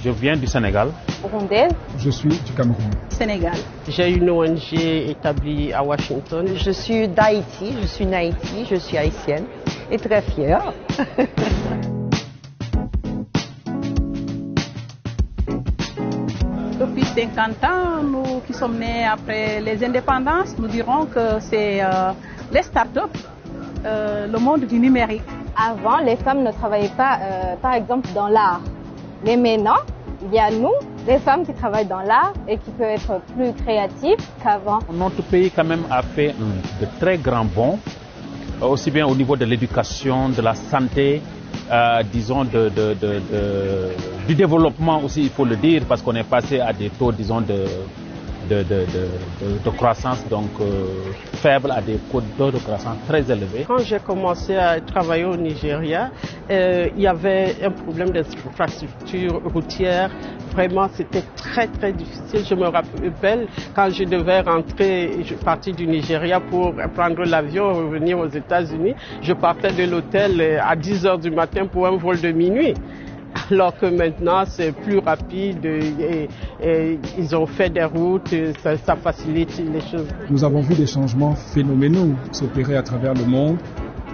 Je viens du Sénégal. Burundaise. Je suis du Cameroun. Sénégal. J'ai une ONG établie à Washington. Je suis d'Haïti, je suis naïti, je suis haïtienne et très fière. Depuis 50 ans, nous qui sommes nés après les indépendances, nous dirons que c'est les start-up, le monde du numérique. Avant, les femmes ne travaillaient pas, par exemple, dans l'art. Mais maintenant, il y a nous, les femmes qui travaillent dans l'art et qui peuvent être plus créatives qu'avant. Notre pays quand même a fait de très grands bonds, aussi bien au niveau de l'éducation, de la santé, disons du développement aussi, il faut le dire, parce qu'on est passé à des taux, disons, de croissance donc faibles à des taux de croissance très élevés. Quand j'ai commencé à travailler au Nigeria, il y avait un problème d'infrastructure routière. Vraiment, c'était très très difficile. Je me rappelle quand je devais rentrer, je partais du Nigeria pour prendre l'avion et revenir aux États-Unis. Je partais de l'hôtel à 10 h du matin pour un vol de minuit. Alors que maintenant, c'est plus rapide et ils ont fait des routes, ça facilite les choses. Nous avons vu des changements phénoménaux s'opérer à travers le monde.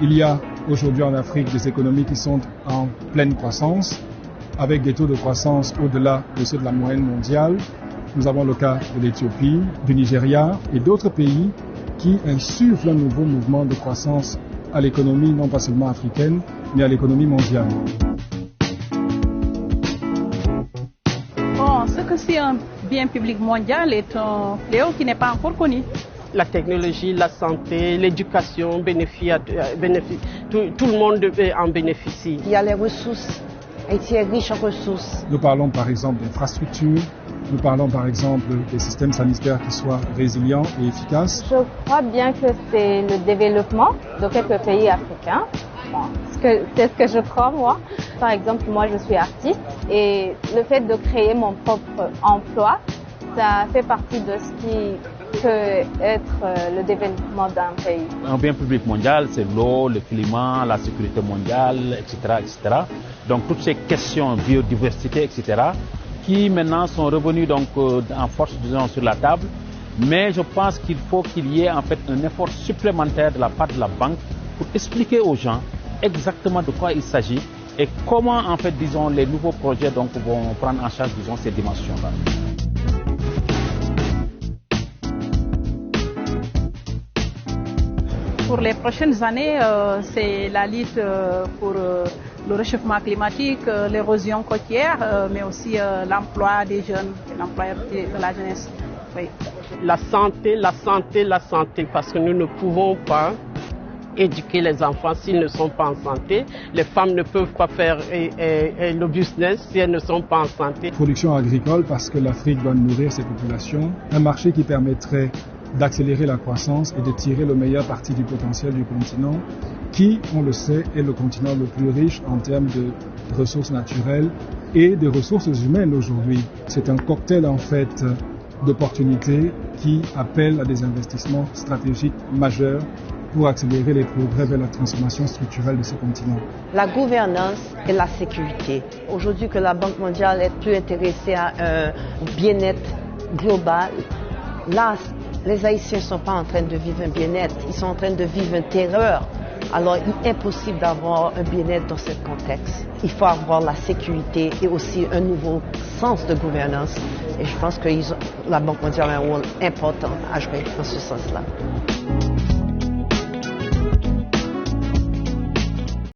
Il y a aujourd'hui en Afrique des économies qui sont en pleine croissance, avec des taux de croissance au-delà de ceux de la moyenne mondiale. Nous avons le cas de l'Éthiopie, du Nigeria et d'autres pays qui insufflent un nouveau mouvement de croissance à l'économie, non pas seulement africaine, mais à l'économie mondiale. Ce que c'est un bien public mondial est un fléau qui n'est pas encore connu. La technologie, la santé, l'éducation, tout le monde en bénéficie. Il y a les ressources. Haïti est riche en ressources. Nous parlons par exemple d'infrastructures, nous parlons par exemple des systèmes sanitaires qui soient résilients et efficaces. Je crois bien que c'est le développement de quelques pays africains. C'est ce que je crois, moi. Par exemple, moi, je suis artiste et le fait de créer mon propre emploi, ça fait partie de ce qui peut être le développement d'un pays. Un bien public mondial, c'est l'eau, le climat, la sécurité mondiale, etc., etc. Donc, toutes ces questions, biodiversité, etc., qui maintenant sont revenues donc, en force, disons, sur la table. Mais je pense qu'il faut qu'il y ait en fait un effort supplémentaire de la part de la banque pour expliquer aux gens exactement de quoi il s'agit et comment en fait disons les nouveaux projets donc vont prendre en charge disons ces dimensions-là. Pour les prochaines années, c'est la lutte pour le réchauffement climatique, l'érosion côtière, mais aussi l'emploi des jeunes, l'emploi de la jeunesse. Oui. La santé, parce que nous ne pouvons pas éduquer les enfants s'ils ne sont pas en santé. Les femmes ne peuvent pas faire le business si elles ne sont pas en santé. Production agricole parce que l'Afrique doit nourrir ses populations. Un marché qui permettrait d'accélérer la croissance et de tirer le meilleur parti du potentiel du continent, qui, on le sait, est le continent le plus riche en termes de ressources naturelles et de ressources humaines aujourd'hui. C'est un cocktail en fait d'opportunités qui appelle à des investissements stratégiques majeurs pour accélérer les progrès vers la transformation structurelle de ce continent. La gouvernance et la sécurité. Aujourd'hui que la Banque mondiale est plus intéressée à un bien-être global, là, les Haïtiens ne sont pas en train de vivre un bien-être, ils sont en train de vivre une terreur. Alors, il est impossible d'avoir un bien-être dans ce contexte. Il faut avoir la sécurité et aussi un nouveau sens de gouvernance. Et je pense que la Banque mondiale a un rôle important à jouer dans ce sens-là.